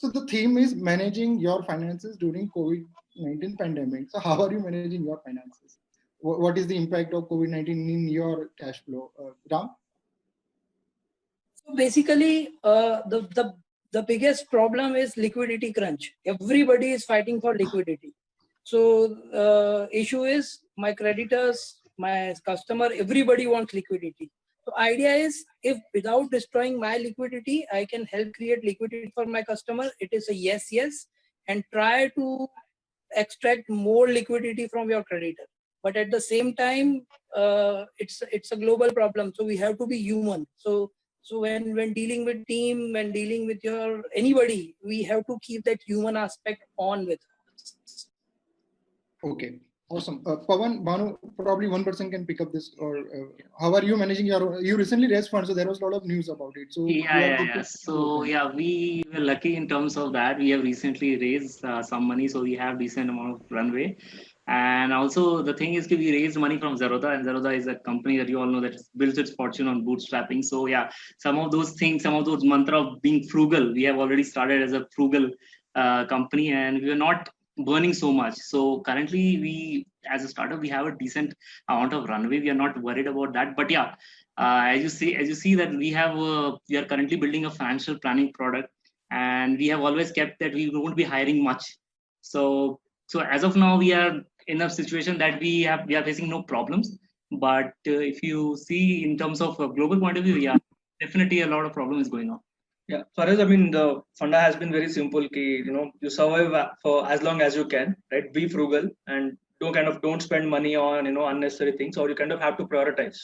So the theme is managing your finances during COVID-19 pandemic. So how are you managing your finances? What is the impact of COVID-19 in your cash flow? Ram? So basically, the biggest problem is liquidity crunch. Everybody is fighting for liquidity. So issue is my creditors, my customer, everybody wants liquidity. So idea is, if without destroying my liquidity, I can help create liquidity for my customer, it is a yes, and try to extract more liquidity from your creditor. But at the same time, it's a global problem. So we have to be human. So when dealing with team, when dealing with your anybody, we have to keep that human aspect on with us. Okay, awesome. Pawan, Banu, probably one person can pick up this. Or how are you managing your? You recently raised funds, so there was a lot of news about it. So Yeah. So yeah, we were lucky in terms of that. We have recently raised some money, so we have decent amount of runway. And also the thing is, we raised money from Zerodha, and Zerodha is a company that you all know that builds its fortune on bootstrapping. So yeah, some of those things, some of those mantra of being frugal, we have already started as a frugal company, and we are not burning so much. So currently, we as a startup, we have a decent amount of runway. We are not worried about that. But yeah, as you see that we are currently building a financial planning product, and we have always kept that we won't be hiring much. So as of now, we are in a situation that we are facing no problems. But if you see in terms of a global point of view, yeah, definitely a lot of problem is going on. Yeah, for us, I mean, the funda has been very simple. You survive for as long as you can, right? Be frugal and don't spend money on unnecessary things, or you kind of have to prioritize.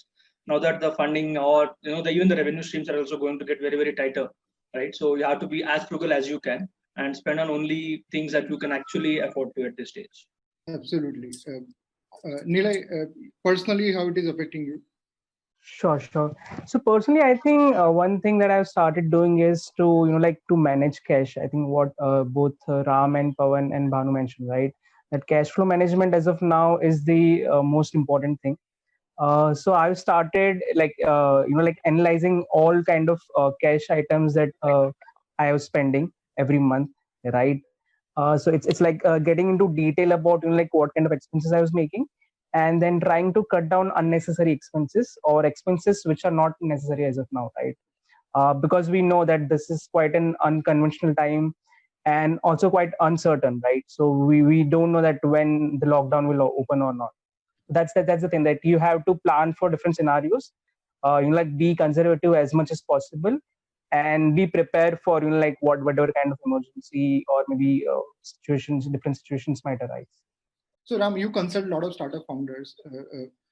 Now that the funding or even the revenue streams are also going to get very, very tighter, right? So you have to be as frugal as you can and spend on only things that you can actually afford to at this stage. Absolutely. Nilay, personally, how it is affecting you? Sure. So personally, I think one thing that I've started doing is to to manage cash. I think what both Ram and Pawan and Bhanu mentioned, right? That cash flow management as of now is the most important thing. So I've started like analyzing all kind of cash items that I was spending every month, right? So it's like getting into detail about like what kind of expenses I was making, and then trying to cut down unnecessary expenses or expenses which are not necessary as of now, right? Because we know that this is quite an unconventional time and also quite uncertain, right? So we don't know that when the lockdown will open or not. That's the thing, that you have to plan for different scenarios. Like be conservative as much as possible, and be prepared for like whatever kind of emergency or maybe different situations might arise. So Ram, you consult a lot of startup founders.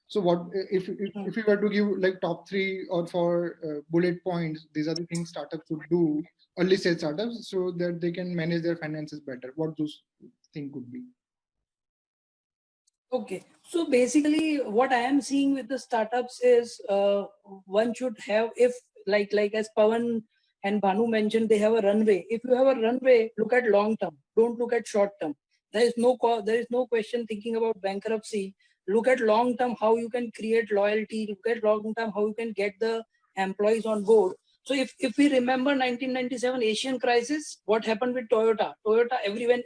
So what if you were to give like top 3 or 4 bullet points? These are the things startups should do, early stage startups, so that they can manage their finances better. What those things could be? Okay, so basically what I am seeing with the startups is one should have, if like as Pawan and Bhanu mentioned, they have a runway. If you have a runway, look at long term, don't look at short term. There is no question thinking about bankruptcy. Look at long term, how you can create loyalty. Look at long term, how you can get the employees on board. So if we remember 1997 Asian crisis, what happened with Toyota?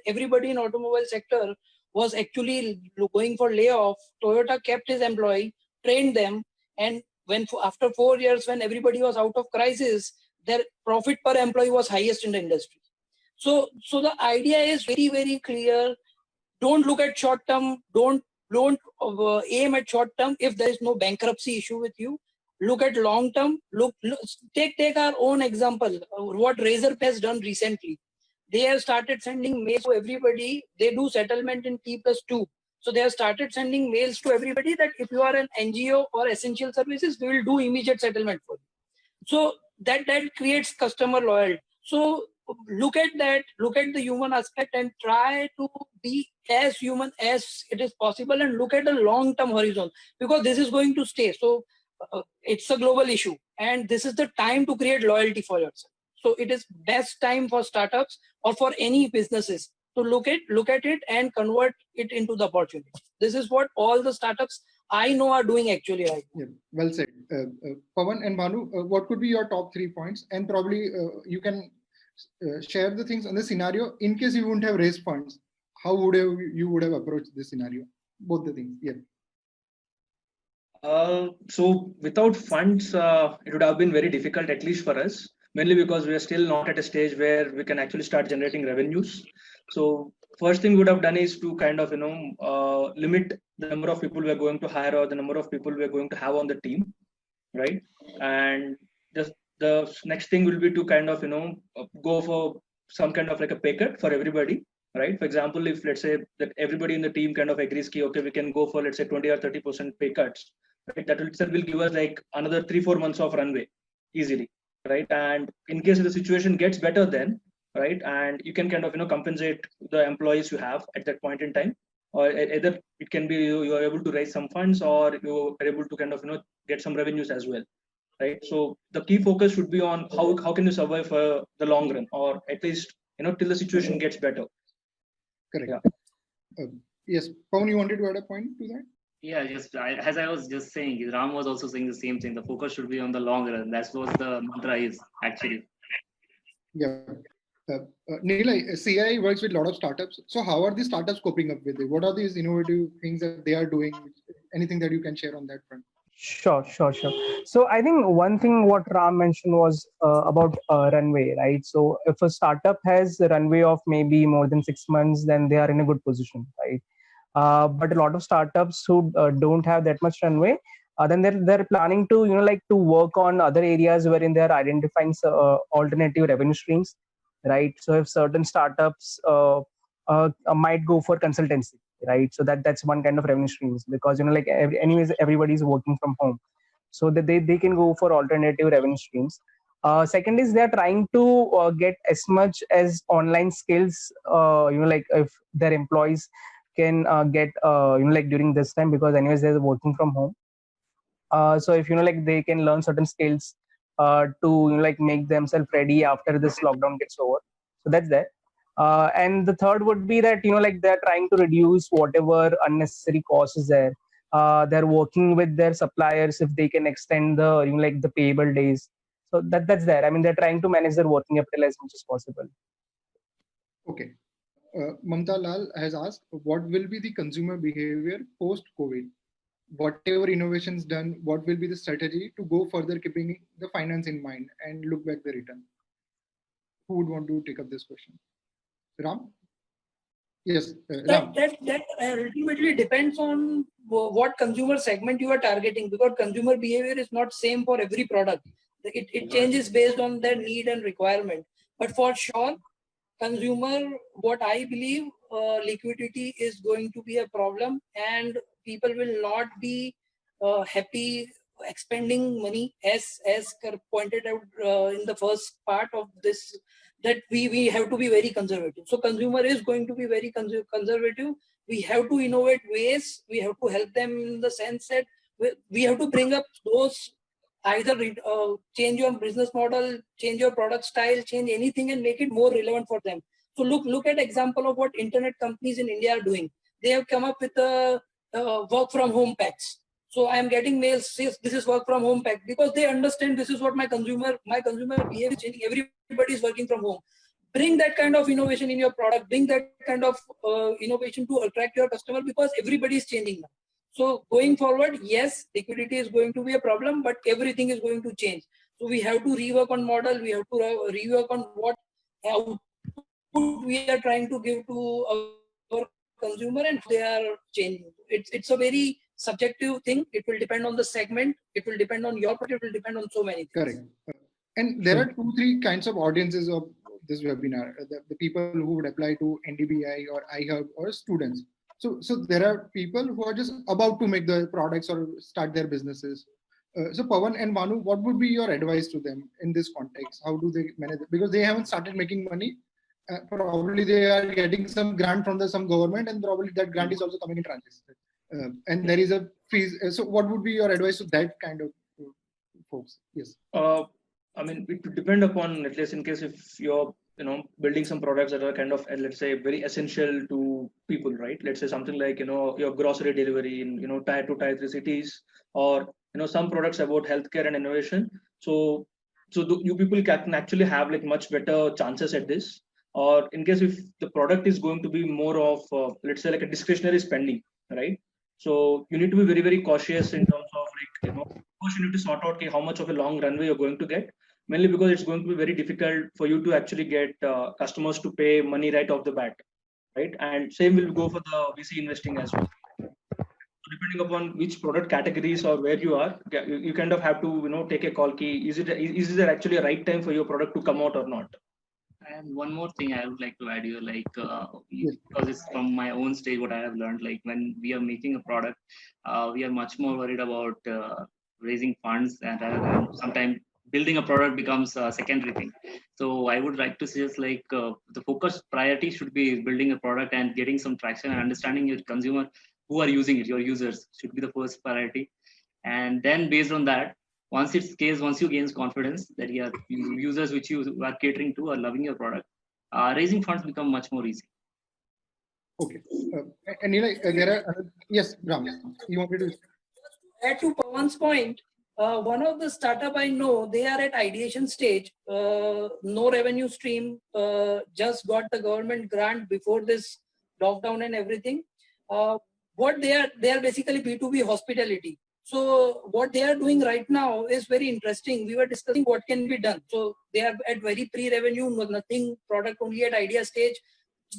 Everybody in automobile sector was actually going for layoff. Toyota kept his employee, trained them, and after 4 years, when everybody was out of crisis, their profit per employee was highest in the industry. So the idea is very, very clear. Don't look at short term. Don't aim at short term if there is no bankruptcy issue with you. Look at long term. Take our own example. What Razorpay has done recently. They have started sending mails to everybody. They do settlement in T+2. So they have started sending mails to everybody that if you are an NGO or essential services, we will do immediate settlement for you. So that creates customer loyalty. So look at that, look at the human aspect and try to be as human as it is possible, and look at the long-term horizon, because this is going to stay. So it's a global issue, and this is the time to create loyalty for yourself. So it is best time for startups or for any businesses to look at it and convert it into the opportunity. This is what all the startups I know are doing actually right now. Yeah, well said. Pawan and Bhanu, what could be your top 3 points? And probably you can share the things on the scenario in case you wouldn't have raised funds. How would you would have approached this scenario? Both the things. Yeah. So without funds, it would have been very difficult, at least for us, mainly because we are still not at a stage where we can actually start generating revenues. So first thing we would have done is to kind of, limit the number of people we are going to hire or the number of people we are going to have on the team, right? And just the next thing will be to kind of, go for some kind of like a pay cut for everybody, right? For example, if let's say that everybody in the team kind of agrees, okay, we can go for let's say 20 or 30% pay cuts, right? That itself will give us like another 3-4 months of runway easily, right? And in case the situation gets better, then right, and you can kind of compensate the employees you have at that point in time, or either it can be you are able to raise some funds or you are able to kind of get some revenues as well, right? So the key focus should be on how can you survive for the long run, or at least till the situation gets better. Correct. Yeah. Yes, Pawan, you wanted to add a point to that? Yeah, as I was just saying, Ram was also saying the same thing. The focus should be on the long run. That's what the mantra is actually. Yeah. Neela, CI works with a lot of startups. So how are the startups coping up with it? What are these innovative things that they are doing? Anything that you can share on that front? Sure. So I think one thing what Ram mentioned was about runway, right? So if a startup has a runway of maybe more than 6 months, then they are in a good position, right? But a lot of startups who don't have that much runway, then they're planning to like to work on other areas wherein they're identifying alternative revenue streams, right? So if certain startups might go for consultancy, right? So that's one kind of revenue streams, because like anyways everybody's working from home, so that they can go for alternative revenue streams. Second is they're trying to get as much as online skills, like if their employees can get like during this time, because anyways they're working from home. So if like they can learn certain skills to like make themselves ready after this lockdown gets over. So that's that. And the third would be that like they're trying to reduce whatever unnecessary costs is there. They're working with their suppliers if they can extend the like the payable days. So that's there. I mean, they're trying to manage their working capital as much as possible. Okay. Mamta Lal has asked, what will be the consumer behavior post-COVID? Whatever innovations done, what will be the strategy to go further, keeping the finance in mind and look back the return? Who would want to take up this question? Ram? Yes, Ram. That ultimately depends on what consumer segment you are targeting, because consumer behavior is not same for every product. It changes based on their need and requirement. But for sure, consumer, what I believe, liquidity is going to be a problem, and people will not be happy expending money, as pointed out in the first part of this, that we have to be very conservative. So consumer is going to be very conservative. We have to innovate ways. We have to help them in the sense that we have to bring up those, either change your business model, change your product style, change anything and make it more relevant for them. So look at example of what internet companies in India are doing. They have come up with a work from home packs. So I am getting mails, says this is work from home pack, because they understand this is what my consumer behavior is changing. Everybody is working from home. Bring that kind of innovation in your product. Bring that kind of innovation to attract your customer, because everybody is changing now. So going forward, yes, liquidity is going to be a problem, but everything is going to change. So we have to rework on model. We have to rework on what output we are trying to give to our consumer, and they are changing. It's a very subjective thing. It will depend on the segment. It will depend on your product. It will depend on so many things. Correct. And there are 2-3 kinds of audiences of this webinar: the people who would apply to NDBI or iHub, or students. So there are people who are just about to make the products or start their businesses. So Pawan and Manu, what would be your advice to them in this context? How do they manage it? Because they haven't started making money. Probably they are getting some grant from some government, and probably that grant is also coming in tranches. And there is a fees. So what would be your advice to that kind of folks? Yes. I mean, it would depend upon, at least in case if you're building some products that are kind of, let's say, very essential to people, right? Let's say something like your grocery delivery in tier 2, tier 3 cities, or some products about healthcare and innovation. So So you people can actually have like much better chances at this. Or in case if the product is going to be more of let's say like a discretionary spending, right? So you need to be very, very cautious in terms of like, first you need to sort out okay, how much of a long runway you're going to get, mainly because it's going to be very difficult for you to actually get customers to pay money right off the bat, right? And same will go for the VC investing as well. So depending upon which product categories or where you are, you kind of have to take a call key. Is there actually a right time for your product to come out or not? And one more thing I would like to add here, like Yes. because it's from my own stage, what I have learned, like when we are making a product, we are much more worried about raising funds, and rather than sometimes building a product becomes a secondary thing. So I would like to suggest like the focus priority should be building a product and getting some traction and understanding your consumer who are using it, your users should be the first priority. And then based on that, once it scales, once you gain confidence that your users which you are catering to are loving your product, raising funds become much more easy. Okay. And there are yes, Ram, you wanted to Add to Pawan's point, one of the startup I know, they are at ideation stage, no revenue stream, just got the government grant before this lockdown and everything. What they are basically B2B hospitality. So what they are doing right now is very interesting. We were discussing what can be done. So they are at very pre-revenue, nothing, product only at idea stage,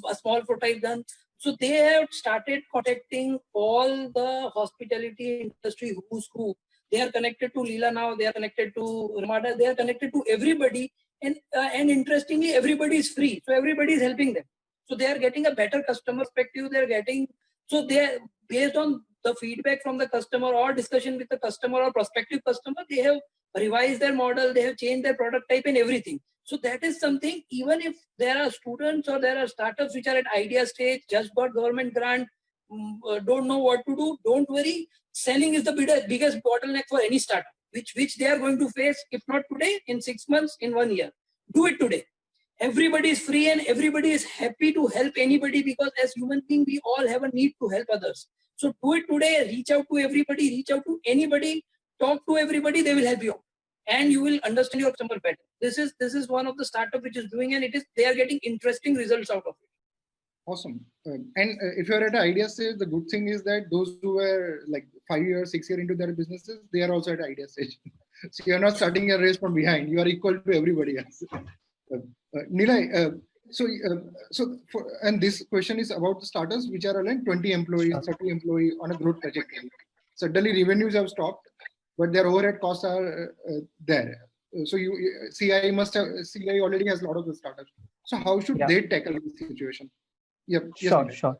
a small prototype done. So they have started contacting all the hospitality industry who's who. They are connected to Leela now. They are connected to Ramada. They are connected to everybody. And interestingly, everybody is free. So everybody is helping them. So they are getting a better customer perspective. They are getting, so they are based on the feedback from the customer or discussion with the customer or prospective customer, they have revised their model. They have changed their product type and everything. So that is something, even if there are students or there are startups which are at idea stage, just got government grant, don't know what to do, don't worry. Selling is the biggest bottleneck for any startup, which they are going to face, if not today, in 6 months, in 1 year. Do it today. Everybody is free and everybody is happy to help anybody, because as human beings, we all have a need to help others. So do it today, reach out to everybody, reach out to anybody, talk to everybody, they will help you. And you will understand your customer better. This is one of the startup which is doing, and they are getting interesting results out of it. Awesome. And if you're at idea stage, the good thing is that those who are like 5 years, 6 years into their businesses, they are also at idea stage. So you're not starting a race from behind. You are equal to everybody else. Nilay, and this question is about the startups which are like 20 employees, 30 employees on a growth trajectory. Suddenly revenues have stopped, but their overhead costs are there. So CI already has a lot of the startups. So how should they tackle this situation? Yep. Sure.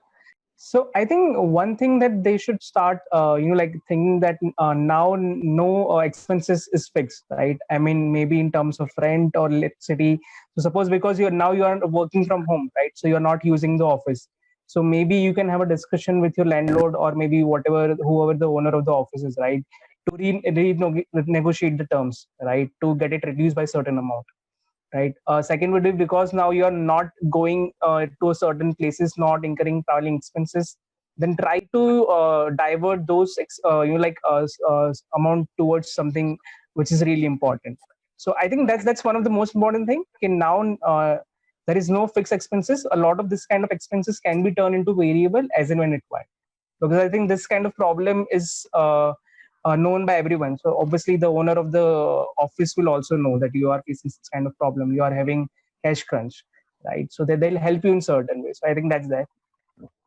So I think one thing that they should start, like thinking that now no expenses is fixed, right? I mean, maybe in terms of rent or electricity. So suppose because you are working from home, right? So you're not using the office. So maybe you can have a discussion with your landlord or maybe whoever the owner of the office is, right? To renegotiate the terms, right? To get it reduced by a certain amount. Right. Second would be because now you are not going to a certain places, not incurring traveling expenses. Then try to divert those amount towards something which is really important. So I think that's one of the most important thing. Now there is no fixed expenses. A lot of this kind of expenses can be turned into variable as and when required. Because I think this kind of problem is known by everyone. So obviously the owner of the office will also know that you are facing this kind of problem. You are having cash crunch, right? So they'll help you in certain ways. So I think that's that.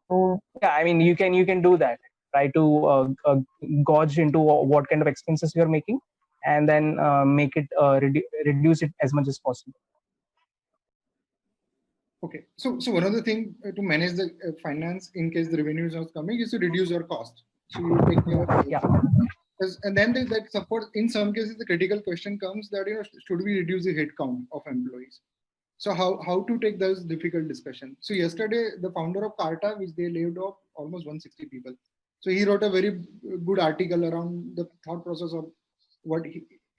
So yeah, I mean, you can do that. Try to gauge into what kind of expenses you are making, and then make it reduce it as much as possible. Okay, so one of the things to manage the finance in case the revenue is not coming is to reduce your cost. So you take your and then that support. In some cases, the critical question comes that should we reduce the headcount of employees? So how to take those difficult discussion? So yesterday, the founder of Carta, which they laid off almost 160 people. So he wrote a very good article around the thought process of what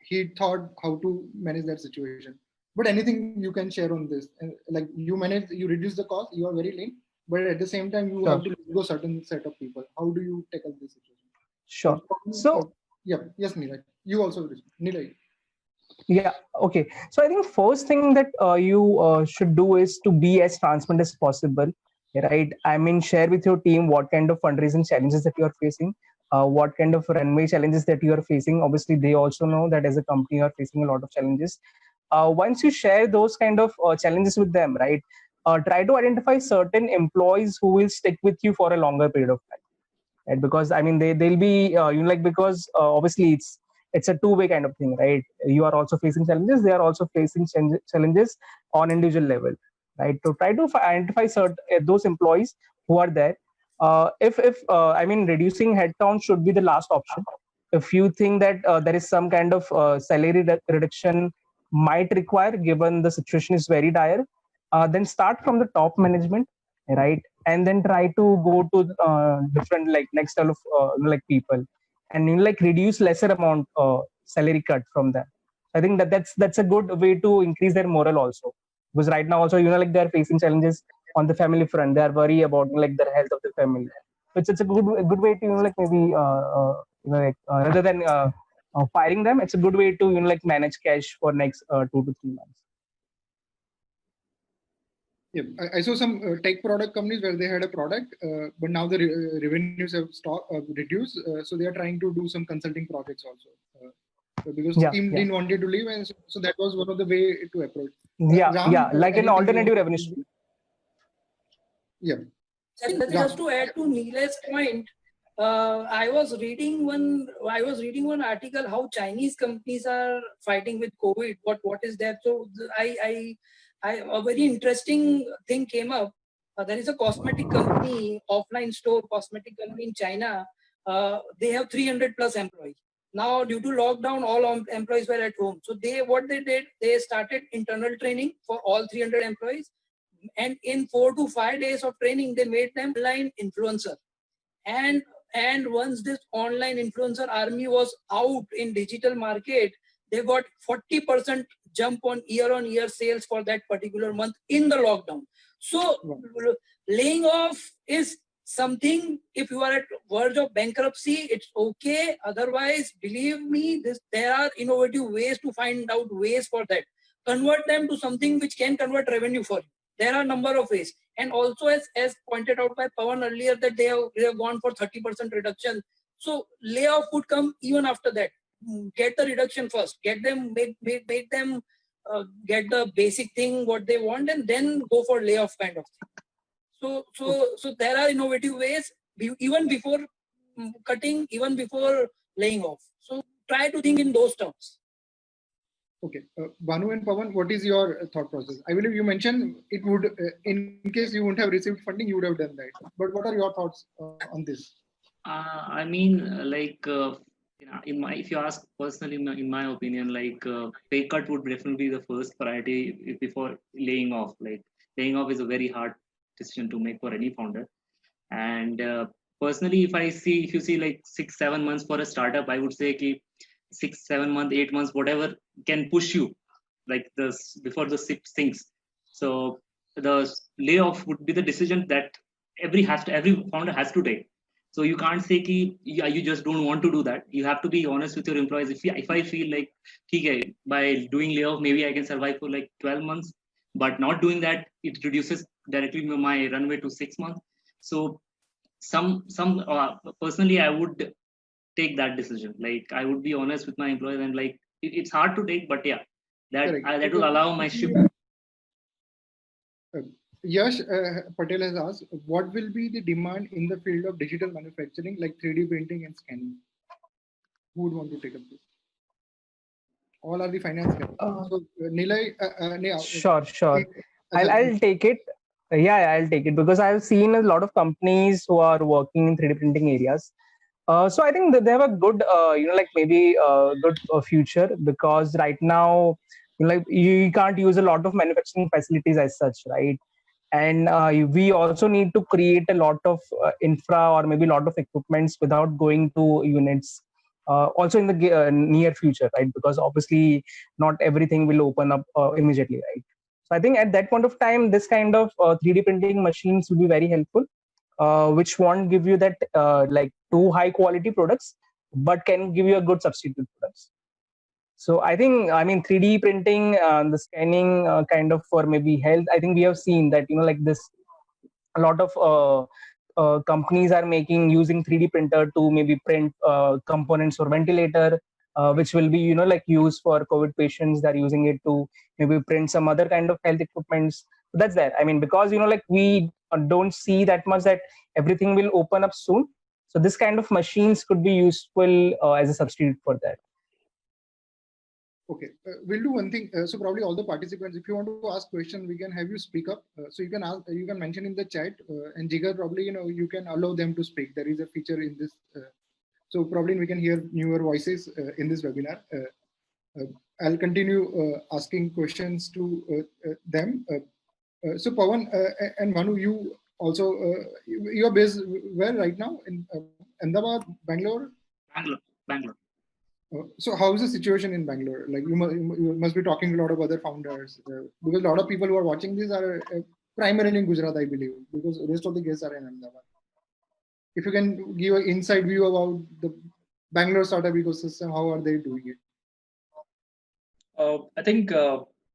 he thought how to manage that situation. But anything you can share on this? Like you reduce the cost, you are very lean, but at the same time you have to go certain set of people. How do you tackle this situation? Sure. So yes, Nilay. You also, Nilay. Yeah. Okay. So I think first thing that you should do is to be as transparent as possible, right? I mean, share with your team what kind of fundraising challenges that you are facing, what kind of runway challenges that you are facing. Obviously, they also know that as a company you are facing a lot of challenges. Once you share those kind of challenges with them, right? Try to identify certain employees who will stick with you for a longer period of time, right? Because I mean they'll be because obviously it's a two-way kind of thing, right? You are also facing challenges, they are also facing challenges on individual level, right? To try to identify certain those employees who are there. If I mean reducing headcount should be the last option. If you think that there is some kind of salary reduction might require, given the situation is very dire, then start from the top management, right? And then try to go to different like next level of like people, and like reduce lesser amount salary cut from them. I think that's a good way to increase their morale also, because right now also like they're facing challenges on the family front. They are worried about like the health of the family. So it's a good way to like maybe rather than firing them, it's a good way to like manage cash for next 2 to 3 months. Yeah, I saw some tech product companies where they had a product, but now the revenues have reduced. So they are trying to do some consulting projects also, because team didn't wanted to leave, and so that was one of the way to approach. Ram, like an alternative revenue stream. Yeah. Just to add to Neel's point, I was reading one article how Chinese companies are fighting with COVID. What is that? So a very interesting thing came up. There is a cosmetic company, offline store cosmetic company in China. They have 300 plus employees. Now, due to lockdown, all employees were at home. So what they did, they started internal training for all 300 employees. And in 4 to 5 days of training, they made them online influencer. And once this online influencer army was out in digital market, they got 40% jump on year sales for that particular month in the lockdown. So laying off is something, if you are at verge of bankruptcy, it's okay. Otherwise, believe me, there are innovative ways to find out ways for that. Convert them to something which can convert revenue for you. There are a number of ways. And also, as pointed out by Pawan earlier, that they have gone for 30% reduction. So layoff would come even after that. Get the reduction first. Get them, make them get the basic thing what they want, and then go for layoff kind of thing. So there are innovative ways even before cutting, even before laying off. So try to think in those terms. Okay, Bhanu and Pawan, what is your thought process? I believe you mentioned it would, in case you wouldn't have received funding, you would have done that. But what are your thoughts on this? I mean, if you ask personally, in my opinion, pay cut would definitely be the first priority before laying off. Like laying off is a very hard decision to make for any founder. And personally, if you see like 6-7 months for a startup, I would say 6-7 months, 8 months, whatever can push you like this before the ship sinks. So the layoff would be the decision that every founder has to take. So you can't say you just don't want to do that. You have to be honest with your employees. If I feel like by doing layoff, maybe I can survive for like 12 months, but not doing that, it reduces directly my runway to 6 months. So personally, I would take that decision. Like I would be honest with my employees, and like it's hard to take, but yeah, that will allow my ship. Yash Patel has asked, what will be the demand in the field of digital manufacturing, like 3D printing and scanning? Who would want to take up this? All are the finance guys. So Nilay, Sure. I'll take it. Yeah, I'll take it, because I've seen a lot of companies who are working in 3D printing areas. So I think that they have a good, maybe a good future, because right now, like you can't use a lot of manufacturing facilities as such, right? And we also need to create a lot of infra or maybe a lot of equipments without going to units. Also in the near future, right? Because obviously not everything will open up immediately, right? So I think at that point of time, this kind of 3D printing machines will be very helpful, which won't give you that like too high quality products, but can give you a good substitute products. So I think, I mean, 3D printing, the scanning kind of for maybe health, I think we have seen that, like this, a lot of companies are using 3D printer to maybe print components for ventilator, which will be, like used for COVID patients. They're using it to maybe print some other kind of health equipments. So that's there. I mean, because, like we don't see that much that everything will open up soon. So this kind of machines could be useful as a substitute for that. Okay, we'll do one thing. So probably all the participants, if you want to ask questions, we can have you speak up. So you can ask, you can mention in the chat, and Jigar, probably you can allow them to speak. There is a feature in this, so probably we can hear newer voices in this webinar. I'll continue asking questions to them. So Pawan and Manu, you also you are based where right now in Ahmedabad, Bangalore? Bangalore. So how is the situation in Bangalore? Like you must be talking to a lot of other founders because a lot of people who are watching this are primarily in Gujarat, I believe, because the rest of the guests are in Ahmedabad. If you can give an inside view about the Bangalore startup ecosystem, how are they doing it? I think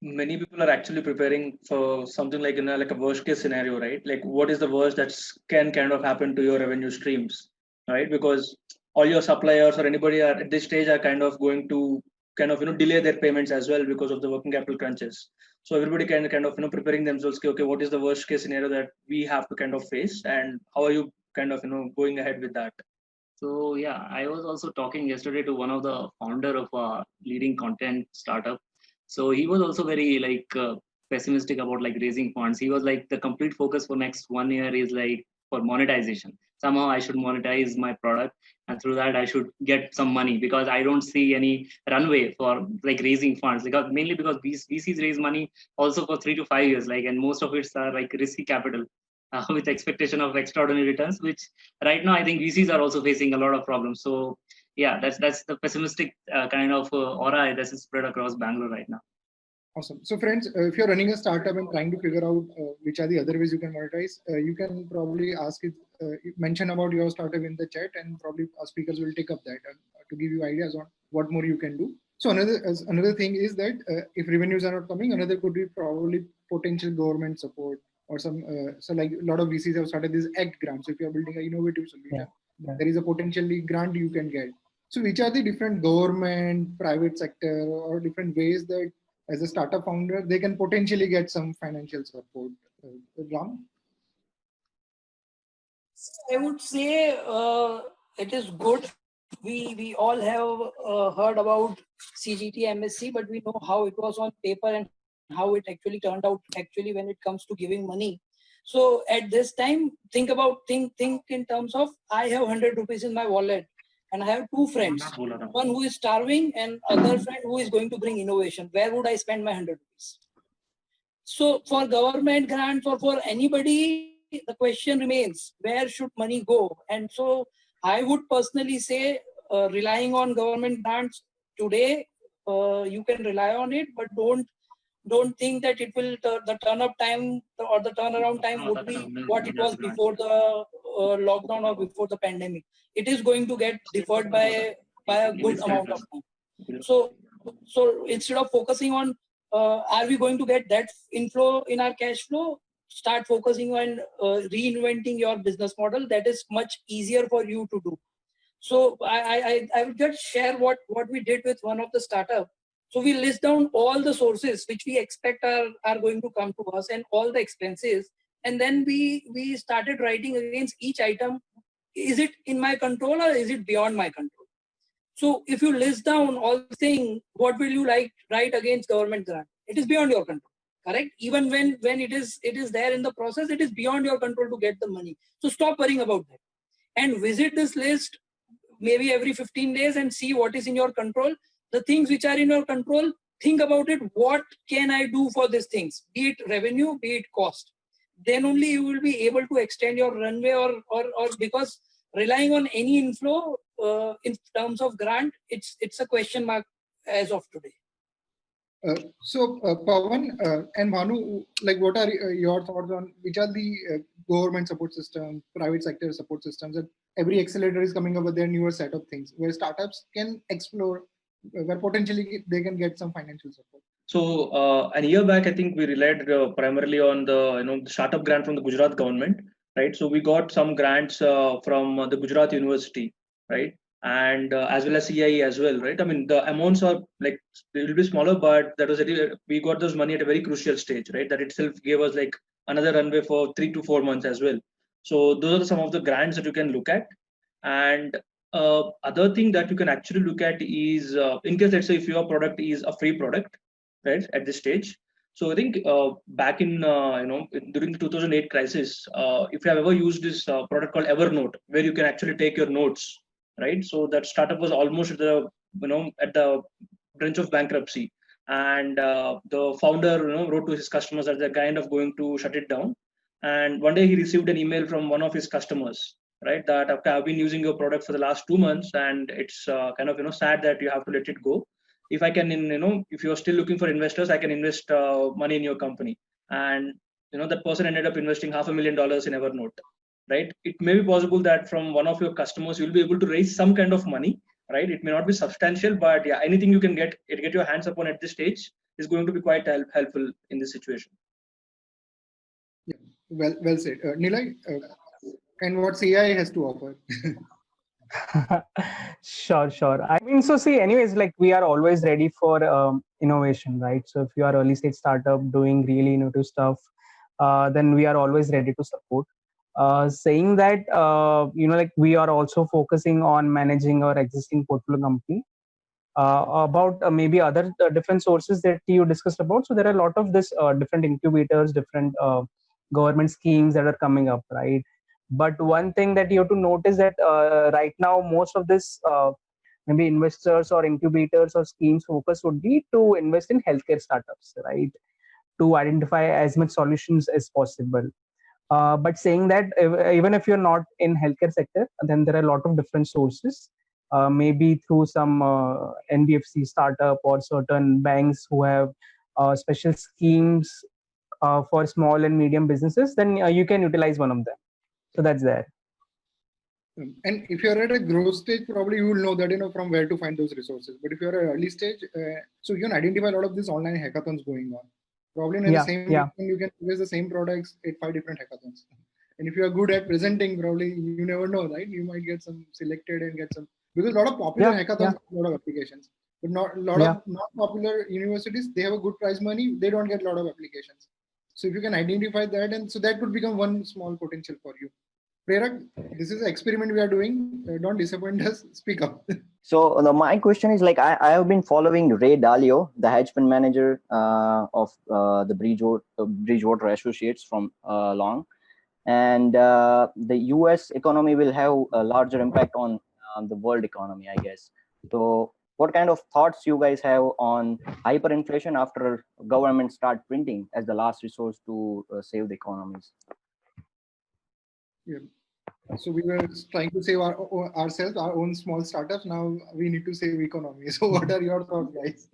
many people are actually preparing for something like like a worst case scenario, right? Like what is the worst that can kind of happen to your revenue streams, right? Because all your suppliers or anybody are at this stage are kind of going to kind of delay their payments as well because of the working capital crunches. So everybody kind of preparing themselves. Okay, what is the worst case scenario that we have to kind of face, and how are you kind of going ahead with that? So yeah, I was also talking yesterday to one of the founder of a leading content startup. So he was also very pessimistic about like raising funds. He was like the complete focus for next 1 year is like for monetization. Somehow I should monetize my product, and through that I should get some money because I don't see any runway for like raising funds. Because mainly because VCs raise money also for 3 to 5 years, like, and most of it's are like risky capital. With expectation of extraordinary returns, which right now I think VCs are also facing a lot of problems. So yeah, that's the pessimistic kind of aura that is spread across Bangalore right now. Awesome. So friends, if you're running a startup and trying to figure out which are the other ways you can monetize, you can probably ask it, mention about your startup in the chat, and probably our speakers will take up that to give you ideas on what more you can do. So another thing is that if revenues are not coming, another could be probably potential government support or some. So like a lot of VCs have started these ACT grants. So if you're building an innovative solution, there is a potentially grant you can get. So which are the different government, private sector, or different ways that as a startup founder, they can potentially get some financial support? Ram? I would say it is good. We all have heard about CGT MSc, but we know how it was on paper and how it actually turned out actually when it comes to giving money. So at this time, think in terms of I have 100 rupees in my wallet and I have two friends, one who is starving and other friend who is going to bring innovation. Where would I spend my 100 rupees? So for government grants or for anybody, the question remains, where should money go? And so I would personally say relying on government grants today, you can rely on it, but don't think that it will the turn up time or the turnaround time would be what it was before the lockdown or before the pandemic. It is going to get deferred by a good amount of time. So instead of focusing on are we going to get that inflow in our cash flow, start focusing on reinventing your business model. That is much easier for you to do. So I will just share what we did with one of the startup. So we list down all the sources which we expect are going to come to us and all the expenses. And then we started writing against each item. Is it in my control or is it beyond my control? So if you list down all the things, what will you like write against government grant? It is beyond your control, correct? Even when it is there in the process, it is beyond your control to get the money. So stop worrying about that and visit this list maybe every 15 days and see what is in your control. The things which are in your control, think about it. What can I do for these things? Be it revenue, be it cost. Then only you will be able to extend your runway or because relying on any inflow in terms of grant, it's a question mark as of today. So Pawan and Bhanu, like what are your thoughts on which are the government support systems, private sector support systems, and every accelerator is coming up with their newer set of things where startups can explore where potentially they can get some financial support. So a year back, I think we relied primarily on the the startup grant from the Gujarat government, right? So we got some grants from the Gujarat University, right? And as well as CIE as well, right? I mean, the amounts are like they will be smaller, but that was we got those money at a very crucial stage, right? That itself gave us like another runway for 3 to 4 months as well. So those are some of the grants that you can look at. And other thing that you can actually look at is in case, let's say, if your product is a free product, right, at this stage. So I think back in during the 2008 crisis, if you have ever used this product called Evernote, where you can actually take your notes, right? So that startup was almost at the at the brink of bankruptcy, and the founder wrote to his customers that they're kind of going to shut it down. And one day he received an email from one of his customers, right, that okay, I've been using your product for the last 2 months, and it's kind of sad that you have to let it go. If I can if you're still looking for investors, I can invest money in your company. And that person ended up investing $500,000 in Evernote, right? It may be possible that from one of your customers you'll be able to raise some kind of money, right? It may not be substantial, but yeah, anything you can get your hands upon at this stage is going to be quite helpful in this situation. Yeah, well said, Nilay. And what CI has to offer. Sure. I mean, so see, anyways, like we are always ready for innovation, right? So if you are early stage startup doing really innovative stuff, then we are always ready to support. Saying that, like we are also focusing on managing our existing portfolio company. About maybe other different sources that you discussed about. So there are a lot of this different incubators, different government schemes that are coming up, right? But one thing that you have to notice that right now most of this maybe investors or incubators or schemes focus would be to invest in healthcare startups, right? To identify as much solutions as possible. But saying that, even if you're not in healthcare sector, then there are a lot of different sources, maybe through some NBFC startup or certain banks who have special schemes for small and medium businesses, then you can utilize one of them. So that's there. And if you're at a growth stage, probably you will know that, from where to find those resources. But if you're at early stage, so you can identify a lot of these online hackathons going on. Probably in the same weekend, you can use the same products at 5 different hackathons. And if you are good at presenting, probably you never know, right? You might get some selected and get some, because a lot of popular hackathons have a lot of applications. But not a lot of not popular universities, they have a good prize money, they don't get a lot of applications. So if you can identify that, and so that could become one small potential for you. Prerak, this is an experiment we are doing. Don't disappoint us. Speak up. So my question is, like, I have been following Ray Dalio, the hedge fund manager of the Bridgewater Associates from long, and the U.S. economy will have a larger impact on the world economy, I guess. So what kind of thoughts you guys have on hyperinflation after government start printing as the last resource to save the economies? Yeah. So we were trying to save ourselves, our own small startups. Now we need to save economy. So what are your thoughts, guys?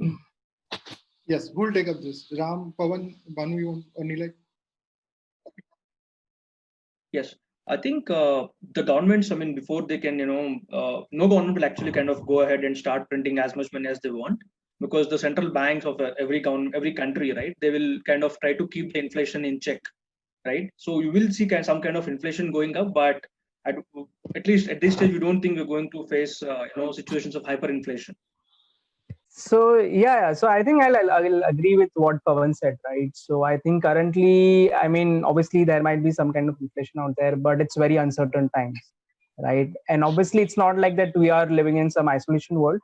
Yes, who will take up this? Ram, Pawan, Bhanu, or Nilay? Yes, I think the governments, I mean, before they can, no government will actually kind of go ahead and start printing as much money as they want, because the central banks of every country, right, they will kind of try to keep the inflation in check, right? So you will see some kind of inflation going up, but at least at this stage, we don't think we're going to face situations of hyperinflation. So so I think I'll agree with what Pawan said, right? So I think currently, I mean, obviously there might be some kind of inflation out there, but it's very uncertain times, right? And obviously it's not like that we are living in some isolation world.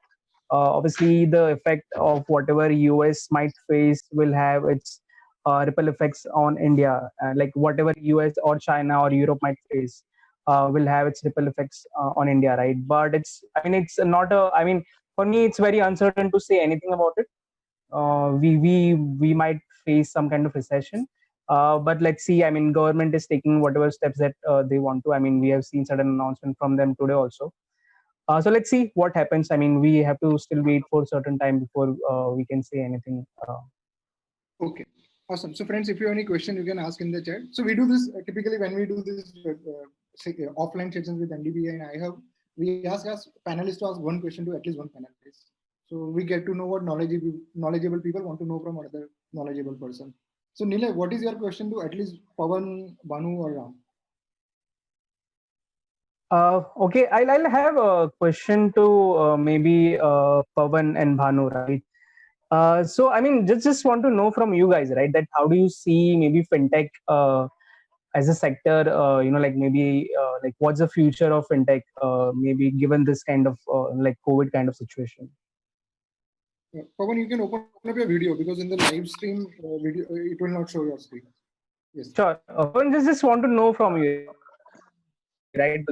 Obviously the effect of whatever US might face will have its ripple effects on India, like whatever US or China or Europe might face will have its ripple effects on India, right? But it's not for me, it's very uncertain to say anything about it. We might face some kind of recession, but let's see. I mean, government is taking whatever steps that they want to. I mean, we have seen certain announcement from them today also. So let's see what happens. I mean, we have to still wait for a certain time before we can say anything. Okay, awesome. So friends, if you have any question, you can ask in the chat. So we do this typically when we do this offline sessions with NDBI and I have. We ask panelists to ask one question to at least one panelist. So we get to know what knowledgeable people want to know from another knowledgeable person. So Nilay, what is your question to at least Pawan, Bhanu, or Ram? Okay, I'll have a question to maybe Pawan and Bhanu, right? So I mean, just want to know from you guys, right? That how do you see maybe fintech as a sector? Like maybe like what's the future of fintech? Maybe given this kind of like COVID kind of situation. Pawan, you can open up your video because in the live stream video it will not show your screen. Yes. Sure. Pawan, just want to know from you, right?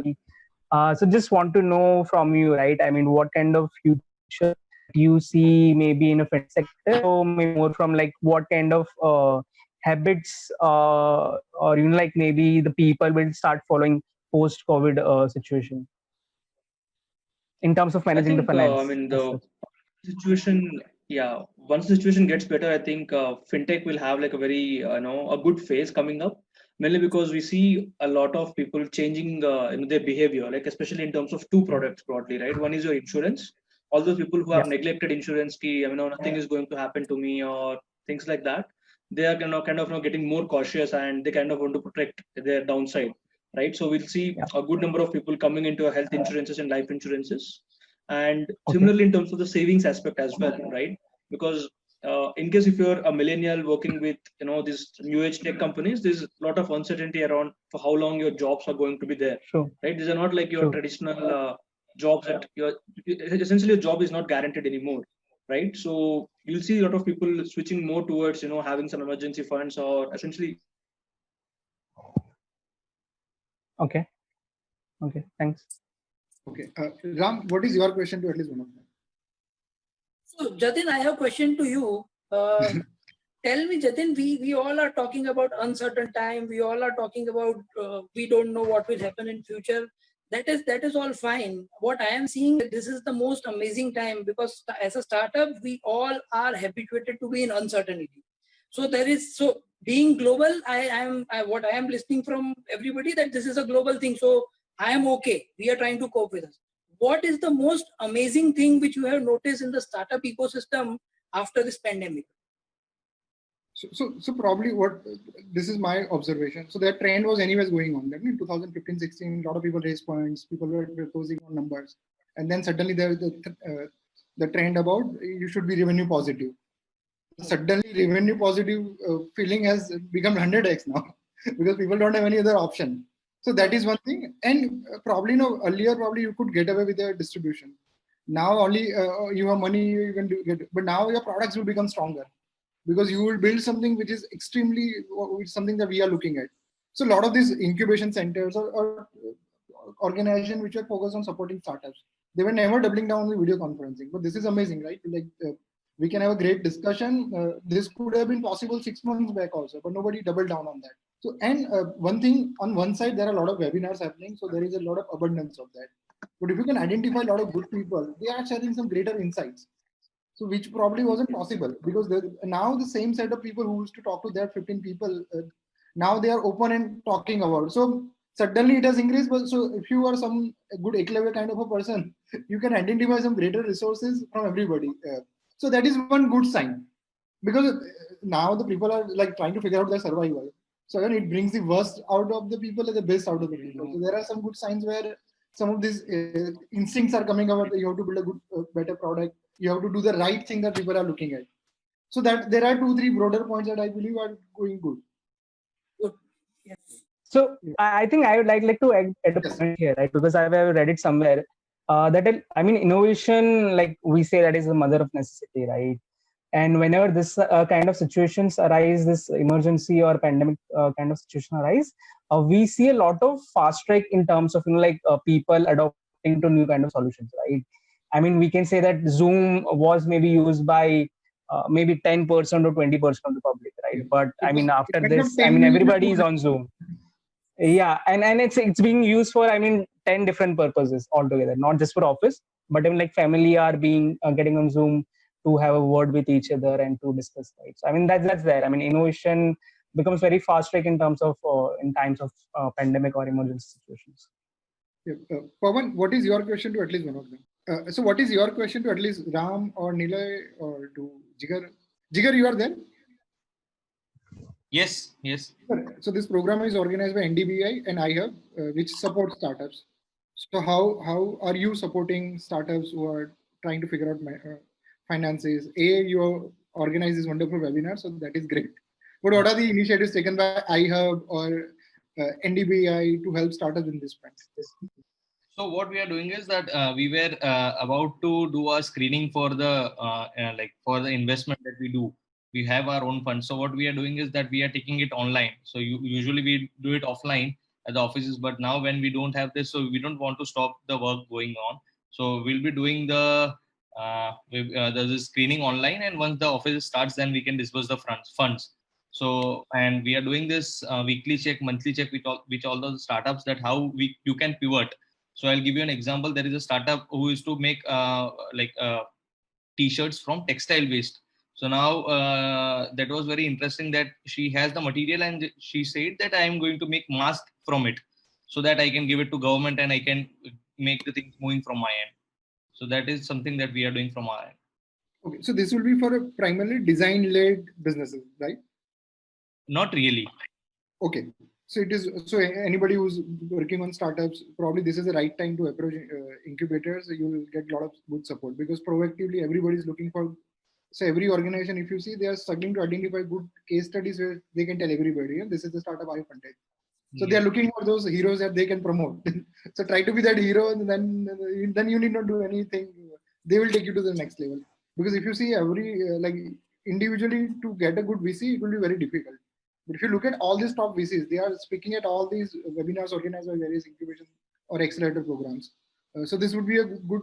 So just want to know from you, right? I mean, what kind of future you see maybe in a fintech sector, or maybe more from like what kind of habits or like maybe the people will start following post-COVID situation in terms of I managing the think I finance. mean As the such. situation, yeah, once the situation gets better, I think fintech will have like a very a good phase coming up, mainly because we see a lot of people changing their behavior, like especially in terms of two products broadly, right? One is your insurance. All those people who Yeah. have neglected insurance key, I mean, nothing is going to happen to me or things like that, they are getting more cautious, and they kind of want to protect their downside, right? So we'll see Yeah. a good number of people coming into health insurances and life insurances. And Okay. similarly in terms of the savings aspect as well, right? Because in case if you're a millennial working with these new age tech companies, there's a lot of uncertainty around for how long your jobs are going to be there, Sure. right? These are not like your Sure. traditional jobs that essentially your job is not guaranteed anymore, right? So you'll see a lot of people switching more towards having some emergency funds or essentially. Okay. Okay. Thanks. Okay. Ram, what is your question to at least one of them? So Jatin, I have a question to you. Tell me, Jatin, we all are talking about uncertain time. We all are talking about we don't know what will happen in future. That is all fine. What I am seeing, this is the most amazing time because as a startup, we all are habituated to be in uncertainty. So being global, what I am listening from everybody that this is a global thing. So I am okay. We are trying to cope with this. What is the most amazing thing which you have noticed in the startup ecosystem after this pandemic? So probably what this is my observation. So that trend was anyways going on. That in 2015-16, a lot of people raised points. People were proposing on numbers, and then suddenly there was the trend about you should be revenue positive. Suddenly, revenue positive feeling has become 100x now because people don't have any other option. So that is one thing. And probably earlier probably you could get away with the distribution. Now only you have money you can get, but now your products will become stronger because you will build something which is extremely something that we are looking at. So a lot of these incubation centers or organizations which are focused on supporting startups, they were never doubling down on the video conferencing. But this is amazing, right? Like we can have a great discussion. This could have been possible 6 months back also, but nobody doubled down on that. So, and one thing on one side, there are a lot of webinars happening. So there is a lot of abundance of that. But if you can identify a lot of good people, they are sharing some greater insights. So which probably wasn't possible because now the same set of people who used to talk to that 15 people, now they are open and talking about. So suddenly it has increased. But so if you are some good eclair kind of a person, you can identify some greater resources from everybody. So that is one good sign because now the people are like trying to figure out their survival. So again, it brings the worst out of the people and the best out of the people. So there are some good signs where some of these instincts are coming out. You have to build a good, better product. You have to do the right thing that people are looking at. So that there are 2-3 broader points that I believe are going good. Good. Yes. So I think I would like to add a Yes. point here, right? Because I've read it somewhere that I mean innovation, like we say, that is the mother of necessity, right? And whenever this kind of situations arise, this emergency or pandemic kind of situation arise, we see a lot of fast track in terms of people adopting to new kind of solutions, right? I mean, we can say that Zoom was maybe used by maybe 10% or 20% of the public, right? But I mean, after this, I mean, everybody is on Zoom. Yeah, and it's being used for 10 different purposes altogether, not just for office, but even like family are being getting on Zoom to have a word with each other and to discuss, right? So I mean that's there. I mean, innovation becomes very fast track in terms of in times of pandemic or emergency situations. Pawan, what is your question to at least one of them? So what is your question to at least Ram or Nilay or to Jigar? Jigar, you are there? Yes, yes. So this program is organized by NDBI and iHub, which supports startups. So how are you supporting startups who are trying to figure out finances? You organize this wonderful webinar, so that is great. But what are the initiatives taken by iHub or NDBI to help startups in this front? So what we are doing is that we were about to do a screening for the for the investment that we do. We have our own fund. So what we are doing is that we are taking it online. So usually we do it offline at the offices, but now when we don't have this, so we don't want to stop the work going on. So we'll be doing the screening online, and once the office starts, then we can disburse the funds. So, and we are doing this weekly check, monthly check with all the startups, that how you can pivot. So I'll give you an example. There is a startup who is to make t-shirts from textile waste. So now that was very interesting that she has the material and she said that I am going to make mask from it so that I can give it to government and I can make the things moving from my end. So that is something that we are doing from our end. Okay, so this will be for a primarily design-led businesses, right? Not really. Okay, so it is. So anybody who's working on startups, probably this is the right time to approach incubators. You will get a lot of good support because proactively everybody is looking for. So every organization, if you see, they are struggling to identify good case studies where they can tell everybody, and this is the startup I funded. So they are looking for those heroes that they can promote. So try to be that hero, and then you need not do anything. They will take you to the next level. Because if you see like individually to get a good VC, it will be very difficult. But if you look at all these top VCs, they are speaking at all these webinars organized by various incubation or accelerator programs. So this would be a good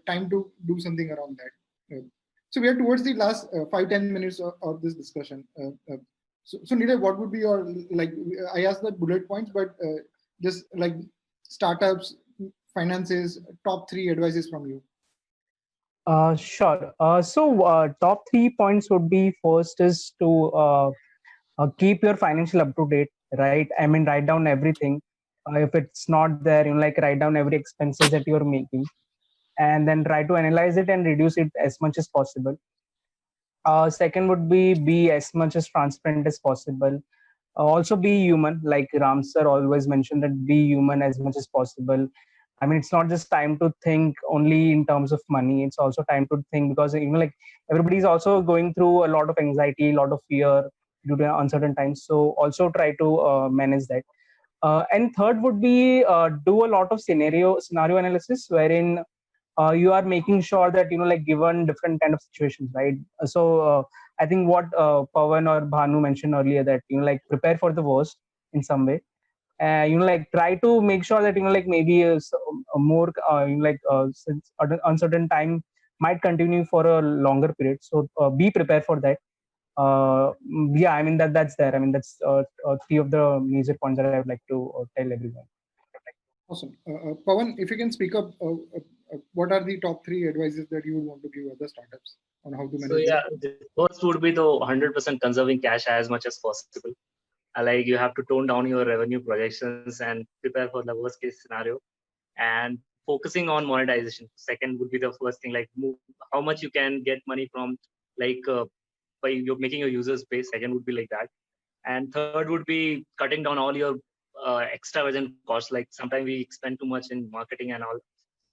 time to do something around that. So we are towards the last 5-10 minutes of this discussion. So Nilay, what would be your, like, I asked the bullet points, but just like startups, finances, top 3 advices from you. Sure. Top 3 points would be: first is to keep your financial up to date, right? I mean, write down everything. If it's not there, like write down every expenses that you're making, and then try to analyze it and reduce it as much as possible. Second would be as much as transparent as possible. Also be human, like Ram sir always mentioned, that be human as much as possible. I mean, it's not just time to think only in terms of money. It's also time to think, because like everybody's also going through a lot of anxiety, a lot of fear due to uncertain times. So also try to manage that. And third would be do a lot of scenario analysis, wherein you are making sure that like given different kind of situations, right? I think what Pawan or Bhanu mentioned earlier, that like prepare for the worst in some way. Like try to make sure that like maybe a more since uncertain time might continue for a longer period. So be prepared for that. Yeah, I mean that's there. I mean that's 3 of the major points that I would like to tell everyone. Awesome. Pawan, if you can speak up, what are the top 3 advices that you would want to give other startups on how to manage? So yeah, the first would be the 100% conserving cash as much as possible. Like you have to tone down your revenue projections and prepare for the worst case scenario, and focusing on monetization. Second would be the first thing, like how much you can get money from, like by you're making your users pay. Second would be like that. And third would be cutting down all your extravagant costs. Like sometimes we spend too much in marketing and all.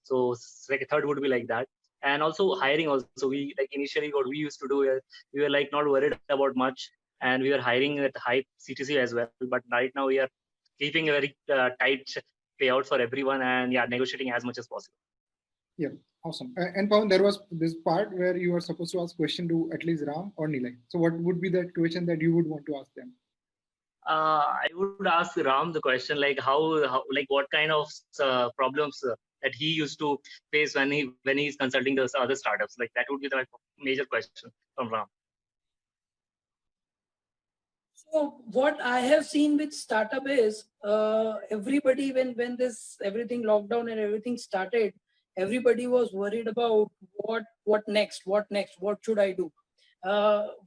So like third would be like that. And also hiring also, we like initially what we used to do is we were like not worried about much, and we were hiring at high CTC as well. But right now we are keeping a very tight payout for everyone, and yeah, negotiating as much as possible. Yeah, awesome. And Pawan, there was this part where you are supposed to ask question to at least Ram or Nilay. So what would be the question that you would want to ask them? I would ask Ram the question, like how like what kind of problems that he used to face when he's consulting those other startups. Like that would be the major question from Ram. So what I have seen with startup is everybody, when this everything lockdown and everything started, everybody was worried about what next, what should I do.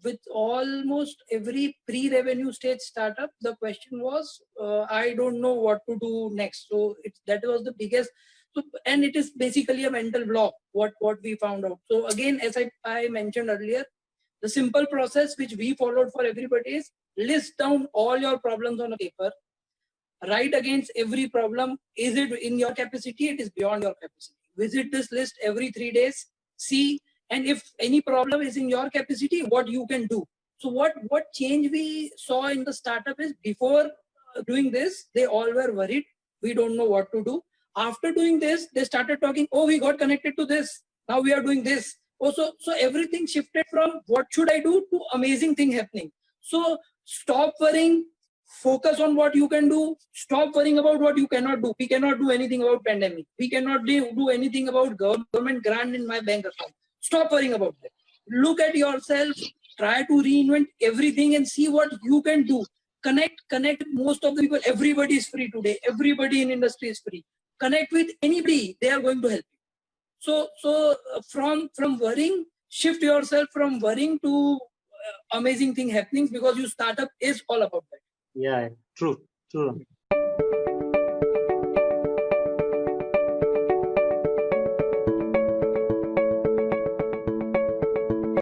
With almost every pre-revenue stage startup, the question was, I don't know what to do next. So that was the biggest So, and it is basically a mental block, what we found out. So again, as I mentioned earlier, the simple process which we followed for everybody is list down all your problems on a paper, write against every problem. Is it in your capacity? It is beyond your capacity. Visit this list every 3 days, see, and if any problem is in your capacity, what you can do. So what change we saw in the startup is, before doing this, they all were worried. We don't know what to do. After doing this, they started talking, oh, we got connected to this. Now we are doing this. Also, so everything shifted from what should I do to amazing thing happening. So stop worrying, focus on what you can do. Stop worrying about what you cannot do. We cannot do anything about pandemic. We cannot do anything about government grant in my bank account. Stop worrying about that. Look at yourself, try to reinvent everything and see what you can do. Connect most of the people. Everybody is free today. Everybody in industry is free. Connect with anybody. They are going to help you. So from worrying, shift yourself from worrying to amazing thing happening, because your startup is all about that. Yeah, true.